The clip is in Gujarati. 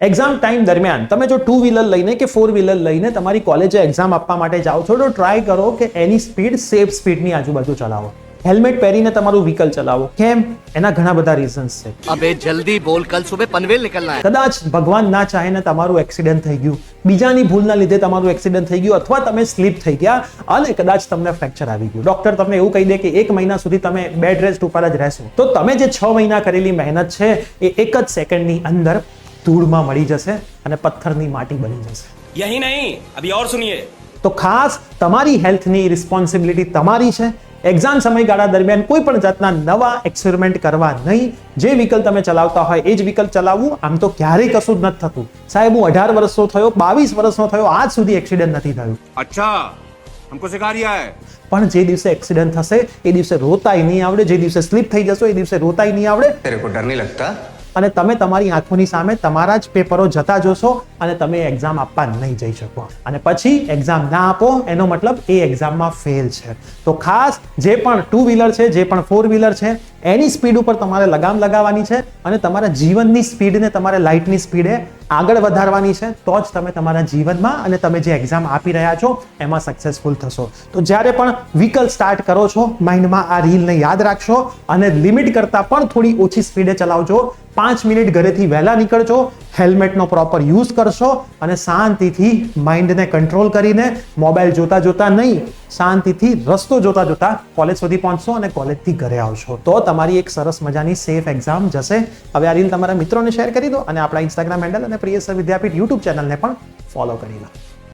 એક્ઝામ ટાઈમ દરમિયાન તમે જો 2 વ્હીલર લઈને કે 4 વ્હીલર લઈને તમારી કોલેજે એક્ઝામ આપવા માટે જાઓ છો તો ટ્રાય કરો કે એની સ્પીડ સેફ સ્પીડની આજુબાજુ ચલાવો. હેલ્મેટ પહેરીને તમારું વ્હીકલ ચલાવો. કેમ? એના ઘણા બધા રીઝન્સ છે. અબે જલ્દી બોલ, કલ સુબહ પનવેલ નીકળના હૈ. કદાચ ભગવાન ના ચાહે ને તમારું એક્સિડન્ટ થઈ ગયું, બીજાની ભૂલના લીધે તમારું એક્સિડન્ટ થઈ ગયું, અથવા તમે સ્લીપ થઈ ગયા અને કદાચ તમને ફ્રેક્ચર આવી ગયું. ડોક્ટર તમને એવું કહી દે કે 1 મહિના સુધી તમે બેડ રેસ્ટ ઉપર જ રહેશો. તો તમે જે 6 મહિના કરેલી મહેનત છે એ એક જ સેકન્ડની અંદર ધૂળમાં મળી જશે અને પથ્થરની માટી બની જશે. यही नहीं, अभी और सुनिए. તો ખાસ તમારી હેલ્થની રિસ્પોન્સિબિલિટી તમારી છે. એક્ઝામ સમયગાળા દરમિયાન કોઈ પણ જાતના નવા એક્સપેરિમેન્ટ કરવા નહીં. જે વ્હીકલ તમે ચલાવતા હોય એ જ વ્હીકલ ચલાવવું. આમ તો ક્યારેય કશું જ નથી થતું. સાહેબ, હું 18 વર્ષનો થયો, 22 વર્ષનો થયો, આજ સુધી એક્સિડન્ટ નથી થયું. अच्छा हमको सिखा रिया है. પણ જે દિવસે એક્સિડન્ટ થશે એ દિવસે રોતાય નહીં આવડે. જે દિવસે સ્લીપ થઈ જશો એ દિવસે રોતાય નહીં આવડે. तेरे को डर नहीं लगता? અને તમે તમારી આંખોની સામે તમારા જ પેપરો જતા જોશો અને તમે એક્ઝામ આપવા નહીં જઈ શકો. અને પછી એક્ઝામ ના આપો એનો મતલબ એ એક્ઝામમાં ફેલ છે. તો ખાસ જે પણ 2 વ્હીલર છે, જે પણ 4 વ્હીલર છે, એની સ્પીડ ઉપર તમારે લગામ લગાવવાની છે અને તમારા જીવનની સ્પીડને તમારે લાઇટની સ્પીડે આગળ વધારવાની છે. તો જ તમે તમારા જીવનમાં અને તમે જે એક્ઝામ આપી રહ્યા છો એમાં સક્સેસફુલ થશો. તો જ્યારે પણ વ્હીકલ સ્ટાર્ટ કરો છો માઇન્ડમાં આ રીલને યાદ રાખશો અને લિમિટ કરતાં પણ થોડી ઓછી સ્પીડે ચલાવજો. 5 મિનિટ ઘરેથી વહેલા નીકળજો, હેલ્મેટનો પ્રોપર યુઝ કરશો અને શાંતિથી માઇન્ડને કંટ્રોલ કરીને મોબાઈલ જોતા જોતા નહીં, શાંતિથી રસ્તો જોતા જોતા કોલેજ સુધી પહોંચશો અને કોલેજથી ઘરે આવશો. તો તમારી એક સરસ મજાની સેફ એક્ઝામ જશે. હવે આ રીલ તમારા મિત્રોને શેર કરી દો અને આપણા ઇન્સ્ટાગ્રામ હેન્ડલ અને પ્રિય સર વિદ્યાપીઠ યુટ્યુબ ચેનલને પણ ફોલો કરી લો.